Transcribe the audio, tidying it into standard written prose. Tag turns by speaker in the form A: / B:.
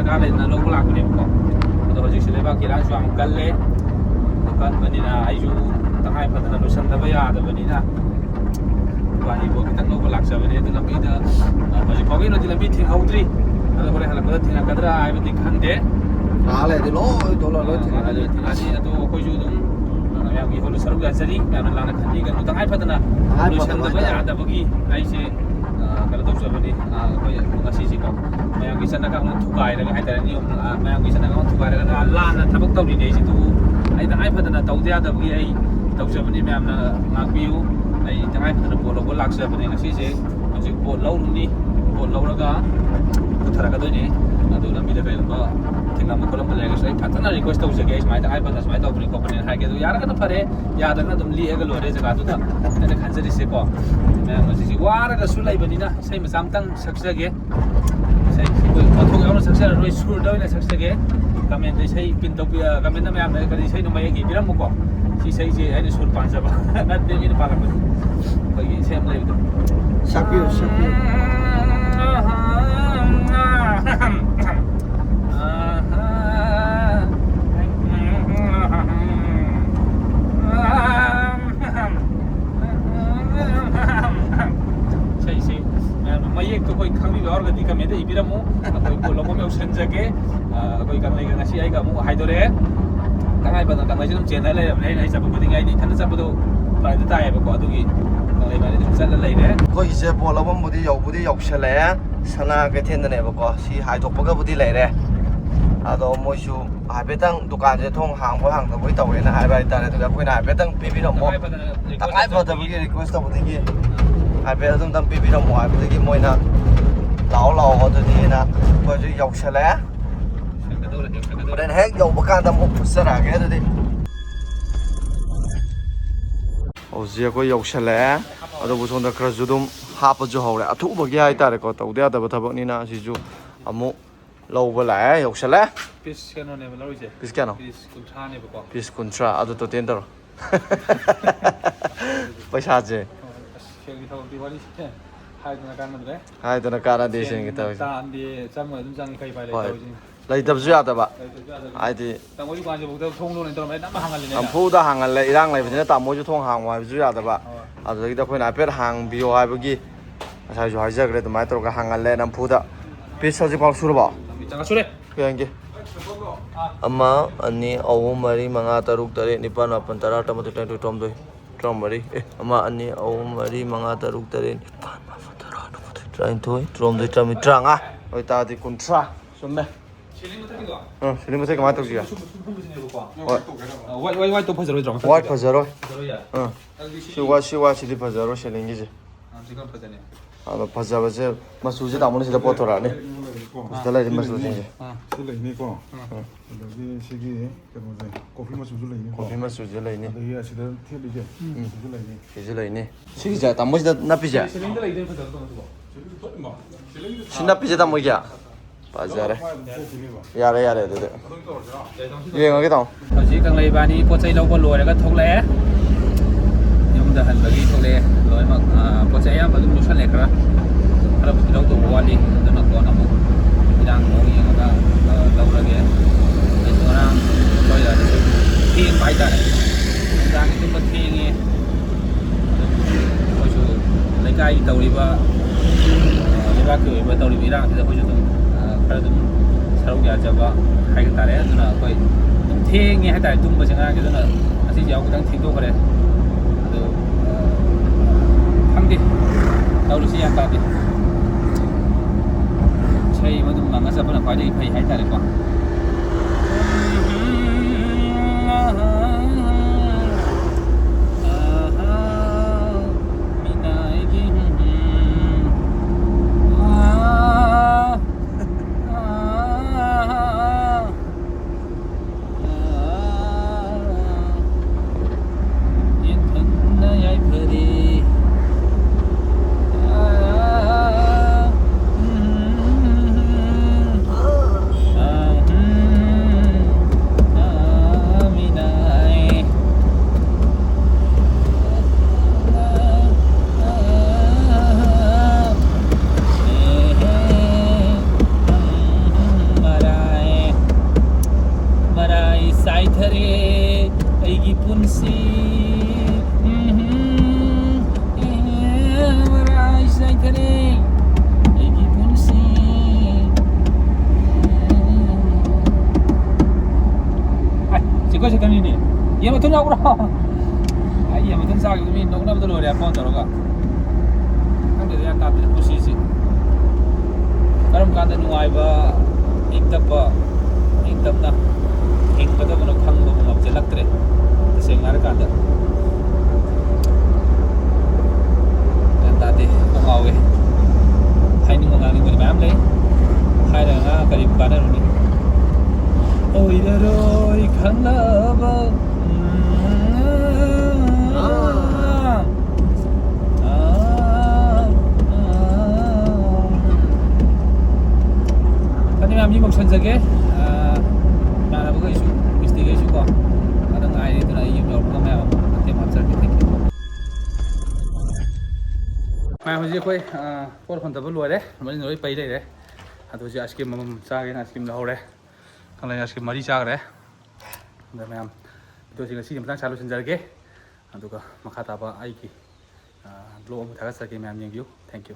A: daraga lena lo bulak ni ko ado hoji sile ba ki ran swam kalle kan banina aiju tangai padana lo san da ba ya da banina wani bo ki tan lo bulak sa bani da lambi da hoji ko no di lambi thing haudri ado hore hala ba thing kadra ai bi khande
B: ale di lo dola lo thing
A: ani ado ko ju dum yang ki holu saru ga jari kan lana khani kan tangai padana lo san da ba ya da bagi ai se kalau tahu siapa ni, ngasih sih kau. Yang kisah nak kamu tukai dengan hai tadi ni, yang kisah nak kamu tukai dengan Allah nak tabuk tahu di situ. Hai tak hai pada nak tahu dia ada bagi hai tahu siapa ni, memang nak ngaku. Hai tak hai pada nak boleh lak siapa ni ngasih sih. Masih boleh ni, boleh laga. Putar kado ni, ada orang bila kaya lemba. Tinggal mukalam boleh lagi. Saya patah nak request tahu sih guys. Mai tak hai pada semai tahu beri kau pun hai gitu. Yara kan pare, yara kan tu meli agak luar jaga tu tak. Ada kan jadi sih kau. Masih sih wara kan sulai bani na. Saya macam tang sukses ke. Saya kalau orang sukses, orang sur dah ni sukses ke. Kami ni saya pintu pia, kami ni macam kali saya nombor yang bilang muka. Si saya je, ini sur panjang. Nanti ini pakai pun. Bagi saya mulai itu.
B: Sapio.
A: Mayek tu koi kami orang ketika kami itu ibiramu, koi kalau mau senja ke, koi kami dengan si ayah kamu haidore, tangai pada tangai jadi channel le, ni sahaja pun tinggal ini, tanah sahaja tu, pada tu tayar berkuat tu ki, tangai mana tu channel lain le.
B: Koi isi bola pun budi yok sele, sana ke tenda ni berkuat si haidok berkuat budi lain le. Ado musuh hai betang dukaan je thong hang tu budi tahu ni hai bayi tanah tu kan koi hai betang pipi ramu, tangai pada budi request tu budi ki. Hai bây giờ chúng ta bị động ngoài với cái môi nè lão có từ thì nè coi chứ dọc xe lé đến hết dầu bạc can tâm hụt xe ra cái đi ở dưới có dọc xe lé ở đâu buồn được cái chú đum hấp cho hậu lại thú bạc cái ta để có tàu đeo tàu tháp ni nè chỉ chú amo lâu với lại dọc xe lé
A: Pis kan ni melalui je.
B: Pis kan?
A: Pis kontra ni berkuat.
B: Pis kontra ada tu tender पैसा je
A: kita diwali hai tu nak kan mana?
B: hai tu nak cara dia sini kita.
A: Tan dia sama tu jangan kai pai lagi.
B: Lagi tapi sudah tak pak? Hai tu.
A: Tamu juga je bukan thong lu ni tu, nak hangal ni.
B: Ampu dah hangal le, irang le, macam ni tamu je thong hang, wah sudah tak pak? Ada kita kau nak hang bio hai bagi, saya jual je kerana tu mai terus hangal le, ampu dah. Pesa je kalau suruh pak?
A: Jangan suruh.
B: Yang ke? Amma, ani, awam mari, manga taruk tarik, nipan apan tarak, tamu tu tentu tom tu. Mari, ama ani awam mari manga taruk tarin pan ma fatara no train toy trom de tram trang ah oi ta di kontra somme sini mo thek ma tok jiga
A: wai to phazaro drong
B: wai phazaro siwa sidi phazaro selingi je alo phazaba je masu je damone sida pothora ne sala je masu je
C: Sulai ni ko. Jadi segi kerana kopi masuk sulai ni.
B: kopi masu je lai ni
C: Iya sudah tiada je. Sulai ni.
B: je lai ni sigi ja tamo sida napi ja
A: Seling lagi dia phazaro tu.
B: sinapi je tamo ja bazar yare de ye ngoi tong
A: Jadi kang lay bani pocai lau boleh ada thok le. Yang dah hal bagi thok le, loi mak pocai yang baru nusan le kera. Kalau betul lau tu wali, tu nak kau namu. Tidak mau yang ada lau lagi. Itu orang loi ada tiang baik dah. Jangan itu penting ni. Kau lekai tahu riba, riba ke riba tahu riba orang tidak kau tu. Kalau tu selalu dia jawab, hai kita le, tu nak kau thiêng nghe hai tại tung bờ chẳng cái đó là xin giáo cũng đang thiêng đâu cái này rồi thăng đi đâu được xin ta đi chơi mà tung bằng cái sao vẫn là phải đi phải hai tại được không ꯆꯥꯏꯊꯔꯦ ꯑꯩꯒꯤ ꯄꯨꯟꯁꯤ ꯃꯔꯥꯏ ꯆꯥꯏꯊꯔꯦ ꯑꯩꯒꯤ ꯄꯨꯟꯁꯤ ꯆꯤꯀꯣꯏ ꯆꯠꯀꯅꯤꯅꯦ ꯌꯦꯟ ꯃꯊꯨꯟ ꯌꯥꯎꯕ꯭ꯔꯣ ꯑꯩ ꯌꯦꯟ ꯃꯊꯨꯟ ꯆꯥꯈꯤꯕ ꯃꯤ ꯅꯣꯛꯅꯕꯗ ꯂꯣꯏꯔꯦ phone ꯇꯧꯔꯒ ꯈꯪꯗꯦꯗ ꯒ꯭ꯌꯥꯟ ꯇꯥꯗꯦ ꯄꯨꯟꯁꯤꯁꯤ ꯀꯔꯝ ꯀꯥꯟꯗ ꯅꯨꯡꯉꯥꯏꯕ ꯏꯪ ꯇꯞꯄ ꯏꯪ ꯇꯞꯅ ꯍꯤꯡꯒꯗꯕꯅꯣ ꯈꯪꯕ ꯉꯝꯁꯤꯜꯂꯛꯇ꯭ꯔꯦ ꯇꯁꯦꯡꯅ ꯍꯥꯏꯔꯀꯥꯟꯗ ꯒ꯭ꯌꯥꯟ ꯇꯥꯗꯦ ꯀꯣꯛ ꯉꯥꯎꯋꯦ ꯍꯥꯏꯅꯤꯡꯕ ꯉꯥꯡꯅꯤꯡꯕꯗꯤ ꯃꯌꯥꯝ ꯂꯩ ꯍꯥꯏꯔꯒ ꯀꯔꯤꯕꯨ ꯀꯥꯟꯅꯔꯨꯅꯤ ꯑꯣꯏꯔꯔꯣꯏ ꯈꯜꯂꯕ ꯐꯅꯤ ꯃꯌꯥꯝ ꯌꯨꯝꯃꯛꯁꯟꯖꯒꯦ ꯏꯃꯥꯟꯅꯕꯈꯩꯁꯨ ꯃꯤꯁꯇ꯭ꯔꯤꯈꯩꯁꯨ ꯀꯣ ꯑꯗ ꯉꯥꯏꯔꯦ ꯑꯗꯨꯅ ꯑꯩ ꯌꯨꯝ ꯌꯧꯔꯛꯄꯒ ꯃꯌꯥꯝ ꯑꯃ ꯃꯇꯦꯡ ꯄꯥꯡꯖꯔꯛꯀꯦ ꯊꯦꯡꯀ꯭ꯌꯨ ꯃꯌꯥꯝ ꯍꯧꯖꯤꯛ ꯑꯩꯈꯣꯏ ꯄꯣꯠ ꯍꯣꯟꯊꯕ ꯂꯣꯏꯔꯦ ꯃꯔꯤꯅ ꯂꯣꯏ ꯄꯩ ꯂꯩꯔꯦ ꯑꯗꯣ ꯍꯧꯖꯤꯛ ꯑꯥꯏꯁ ꯀ꯭ꯔꯤꯝ ꯑꯃꯃꯝ ꯆꯥꯒꯦꯅ ꯑꯥꯏꯁ ꯀ꯭ꯔꯤꯝ ꯂꯧꯍꯧꯔꯦ ꯈꯪꯂꯦ ꯑꯥꯏꯁ ꯀ꯭ꯔꯤꯝ 4 ꯆꯥꯈ꯭ꯔꯦ ꯑꯗ ꯃꯌꯥꯝ ꯚꯤꯗꯤꯑꯣꯁꯤ ꯉꯁꯤꯒꯤ ꯃꯇꯥꯡ ꯁ꯭ꯋꯥꯏꯗ ꯂꯣꯏꯁꯤꯟꯖꯔꯒꯦ ꯑꯗꯨꯒ ꯃꯈꯥ ꯇꯥꯕ ꯑꯩꯒꯤ ꯕ꯭ꯂꯣꯛ ꯑꯃ ꯊꯥꯒꯠꯆꯔꯛꯀꯦ ꯃꯌꯥꯝ ꯌꯦꯡꯕꯤꯌꯨ ꯊꯦꯡꯀ꯭ꯌꯨ